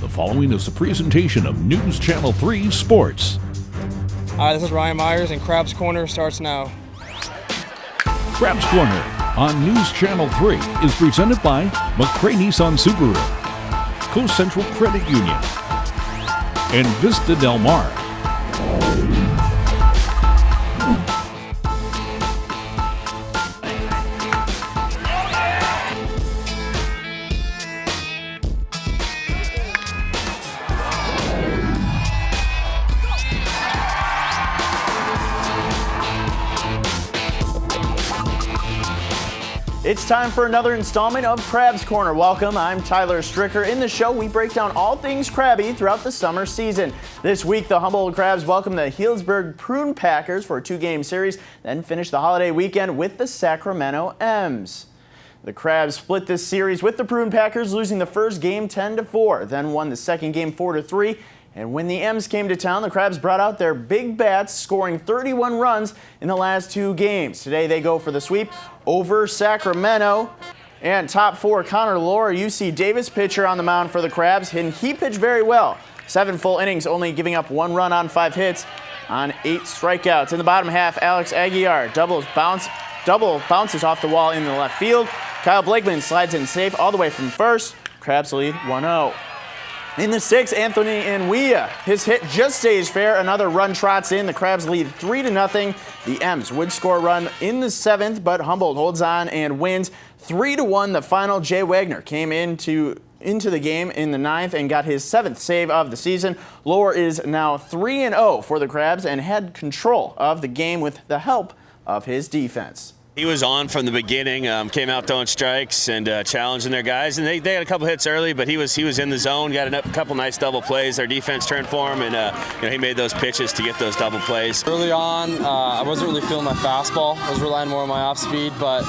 The following is a presentation of News Channel 3 Sports. Hi, this is Ryan Myers, and Crab's Corner starts now. Crab's Corner on News Channel 3 is presented by McCray Nissan Subaru, Coast Central Credit Union, and Vista Del Mar. It's time for another installment of Crab's Corner. Welcome, I'm Tyler Stricker. In the show, we break down all things Crabby throughout the summer season. This week, the Humboldt Crabs welcome the Healdsburg Prune Packers for a two-game series, then finish the holiday weekend with the Sacramento M's. The Crabs split this series with the Prune Packers, losing the first game 10-4, then won the second game 4-3. And when the M's came to town, the Crabs brought out their big bats, scoring 31 runs in the last two games. Today they go for the sweep over Sacramento. And top four, Connor Lohr, UC Davis pitcher on the mound for the Crabs, and he pitched very well. 7 full innings, only giving up 1 run on 5 hits on 8 strikeouts. In the bottom half, Alex Aguiar double bounces off the wall in the left field. Kyle Blakeman slides in safe all the way from first. Crabs lead 1-0. In the 6th, Anthony Anwia. His hit just stays fair. Another run trots in. The Crabs lead 3-0. The M's would score a run in the 7th, but Humboldt holds on and wins 3-1. The final. Jay Wagner came into the game in the 9th and got his 7th save of the season. Lohr is now 3-0 for the Crabs and had control of the game with the help of his defense. He was on from the beginning, came out throwing strikes and challenging their guys, and they had a couple hits early, but he was in the zone, got a couple nice double plays. Our defense turned for him, and he made those pitches to get those double plays. Early on, I wasn't really feeling my fastball. I was relying more on my off speed, but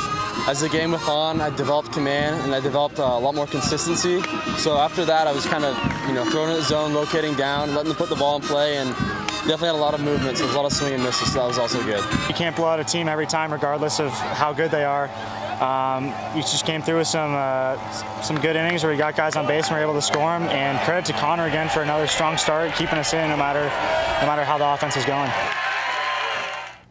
as the game went on, I developed command and I developed a lot more consistency. So after that, I was kind of throwing in the zone, locating down, letting them put the ball in play, and definitely had a lot of movement, so there was a lot of swing and misses, so that was also good. You can't blow out a team every time, regardless of how good they are. We just came through with some good innings where we got guys on base and were able to score them. And credit to Connor again for another strong start, keeping us in no matter how the offense is going.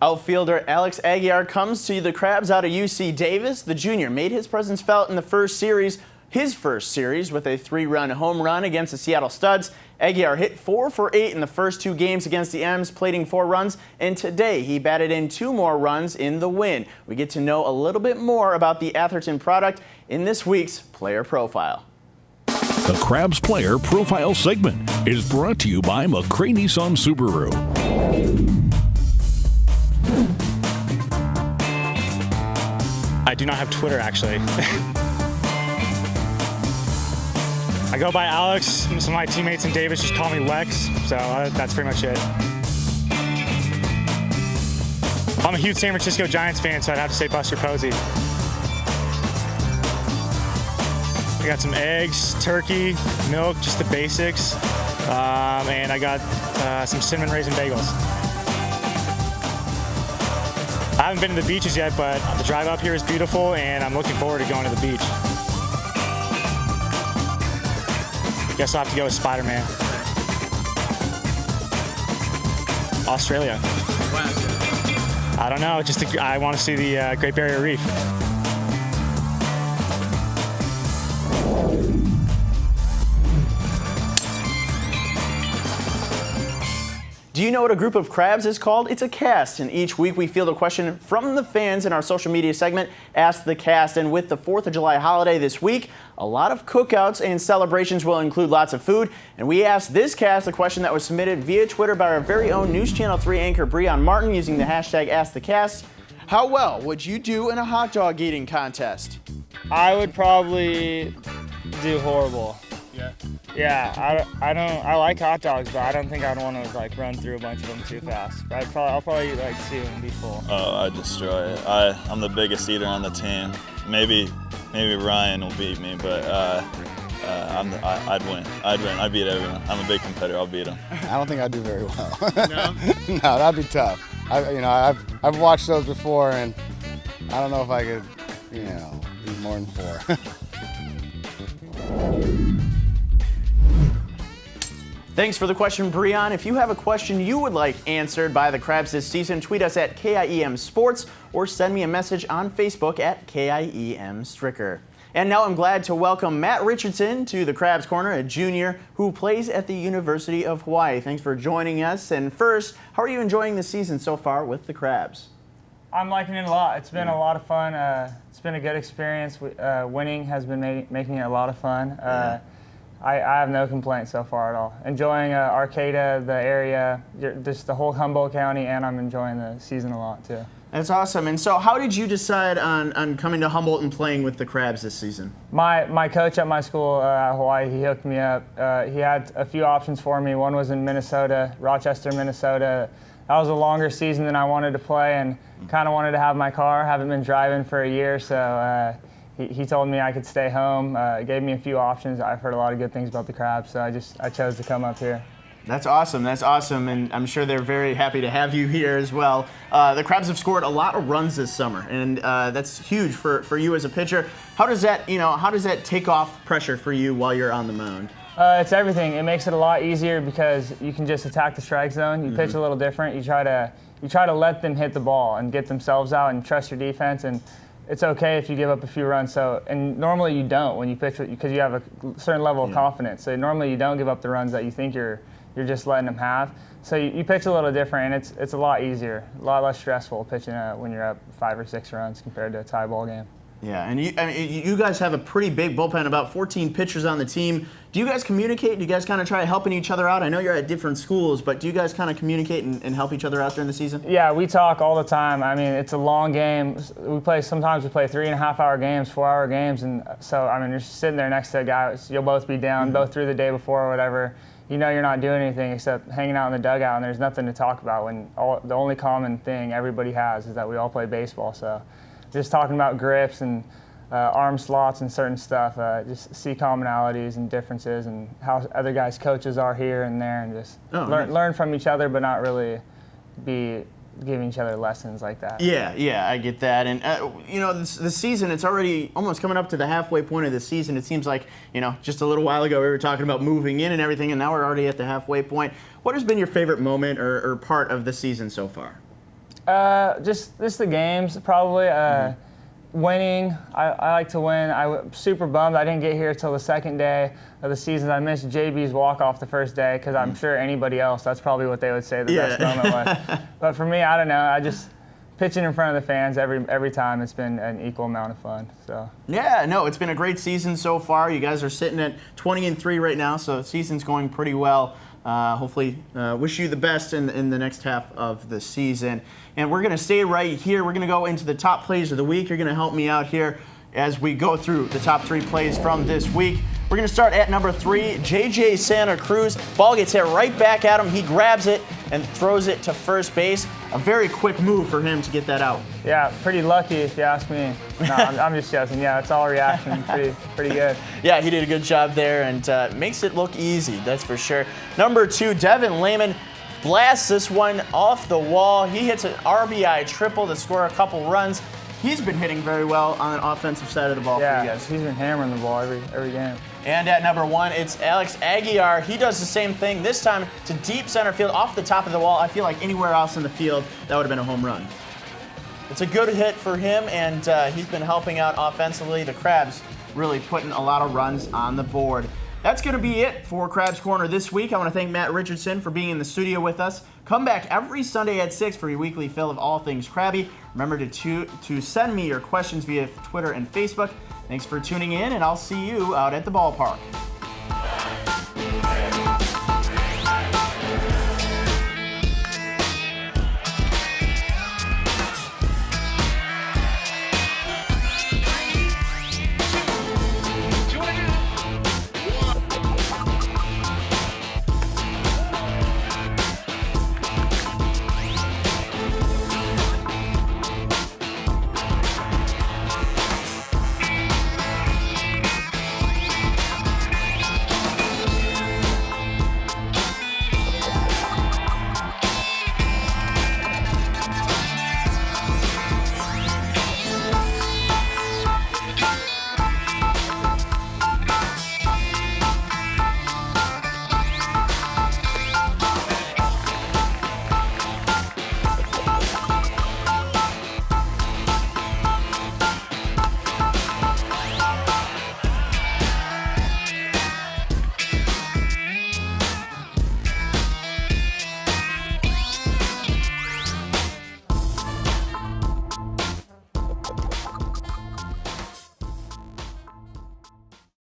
Outfielder Alex Aguiar comes to the Crabs out of UC Davis. The junior made his presence felt in his first series with a 3-run home run against the Seattle Studs. Aguiar hit 4 for 8 in the first 2 games against the M's, plating 4 runs, and today he batted in 2 more runs in the win. We get to know a little bit more about the Atherton product in this week's Player Profile. The Crabs Player Profile segment is brought to you by McCray Nissan Subaru. I do not have Twitter, actually. I go by Alex. Some of my teammates in Davis just call me Lex, so that's pretty much it. I'm a huge San Francisco Giants fan, so I'd have to say Buster Posey. I got some eggs, turkey, milk, just the basics, and I got some cinnamon raisin bagels. I haven't been to the beaches yet, but the drive up here is beautiful, and I'm looking forward to going to the beach. Guess I'll have to go with Spider-Man. Australia. I don't know, I want to see the Great Barrier Reef. Do you know what a group of crabs is called? It's a cast, and each week we field a question from the fans in our social media segment, Ask the Cast. And with the 4th of July holiday this week, a lot of cookouts and celebrations will include lots of food. And we asked this cast a question that was submitted via Twitter by our very own News Channel 3 anchor Breon Martin using the hashtag AskTheCast. How well would you do in a hot dog eating contest? I would probably do horrible. Yeah, I like hot dogs, but I don't think I'd want to run through a bunch of them too fast. I'll probably eat 2 and be full. Oh, I'd destroy it. I'm the biggest eater on the team. Maybe Ryan will beat me, but I'd win. I'd beat everyone. I'm a big competitor. I'll beat him. I don't think I'd do very well. No? No, that'd be tough. I've watched those before, and I don't know if I could, eat more than 4. Thanks for the question, Breon. If you have a question you would like answered by the Crabs this season, tweet us at KIEM Sports or send me a message on Facebook at KIEM Stricker. And now I'm glad to welcome Matt Richardson to the Crabs Corner, a junior who plays at the University of Hawaii. Thanks for joining us. And first, how are you enjoying the season so far with the Crabs? I'm liking it a lot. It's been a lot of fun. It's been a good experience. Winning has been making it a lot of fun. I have no complaints so far at all. Enjoying Arcata, the area, just the whole Humboldt County, and I'm enjoying the season a lot too. That's awesome. And so how did you decide on coming to Humboldt and playing with the Crabs this season? My coach at my school at Hawaii, he hooked me up. He had a few options for me. One was in Minnesota, Rochester, Minnesota. That was a longer season than I wanted to play and kind of wanted to have my car. Haven't been driving for a year, so he told me I could stay home, gave me a few options. I've heard a lot of good things about the Crabs, so I chose to come up here. That's awesome, and I'm sure they're very happy to have you here as well. The Crabs have scored a lot of runs this summer, and that's huge for you as a pitcher. How does that take off pressure for you while you're on the mound? It's everything. It makes it a lot easier because you can just attack the strike zone. You pitch a little different. You try to let them hit the ball and get themselves out and trust your defense. And it's okay if you give up a few runs. And normally you don't when you pitch because you have a certain level of confidence. So normally you don't give up the runs that you think you're just letting them have. So you pitch a little different, and it's a lot easier, a lot less stressful pitching when you're up 5 or 6 runs compared to a tie ball game. Yeah, and you guys have a pretty big bullpen, about 14 pitchers on the team. Do you guys communicate? Do you guys kind of try helping each other out? I know you're at different schools, but do you guys kind of communicate and help each other out during the season? Yeah, we talk all the time. I mean, it's a long game. Sometimes we play 3.5-hour games, 4-hour games, and so, I mean, you're sitting there next to a guy. You'll both be down, both through the day before or whatever. You know you're not doing anything except hanging out in the dugout, and there's nothing to talk about when the only common thing everybody has is that we all play baseball. So just talking about grips and arm slots and certain stuff, just see commonalities and differences and how other guys' coaches are here and there, and just learn from each other, but not really be giving each other lessons like that. Yeah, I get that. And, the season, it's already almost coming up to the halfway point of the season. It seems like, just a little while ago we were talking about moving in and everything, and now we're already at the halfway point. What has been your favorite moment or part of the season so far? Just the games, probably. Winning, I like to win. I was super bummed I didn't get here till the second day of the season. I missed JB's walk-off the first day because I'm sure anybody else, that's probably what they would say the best moment was. But for me, I don't know. I just pitching in front of the fans every time. It's been an equal amount of fun. So. Yeah, no, it's been a great season so far. You guys are sitting at 20-3 right now, so the season's going pretty well. Hopefully, wish you the best in the next half of the season. And we're going to stay right here. We're going to go into the top plays of the week. You're going to help me out here as we go through the top 3 plays from this week. We're going to start at number 3, J.J. Santa Cruz. Ball gets hit right back at him. He grabs it and throws it to first base. A very quick move for him to get that out. Yeah, pretty lucky if you ask me. No, I'm just joking. Yeah, it's all reaction. Pretty good. Yeah, he did a good job there and makes it look easy, that's for sure. Number 2, Devin Lehman blasts this one off the wall. He hits an RBI triple to score a couple runs. He's been hitting very well on the offensive side of the ball for you guys. He's been hammering the ball every game. And at number 1, it's Alex Aguiar. He does the same thing, this time to deep center field off the top of the wall. I feel like anywhere else in the field, that would have been a home run. It's a good hit for him, and he's been helping out offensively. The Crabs really putting a lot of runs on the board. That's going to be it for Crabs Corner this week. I want to thank Matt Richardson for being in the studio with us. Come back every Sunday at 6 for your weekly fill of all things Crabby. Remember to send me your questions via Twitter and Facebook. Thanks for tuning in, and I'll see you out at the ballpark.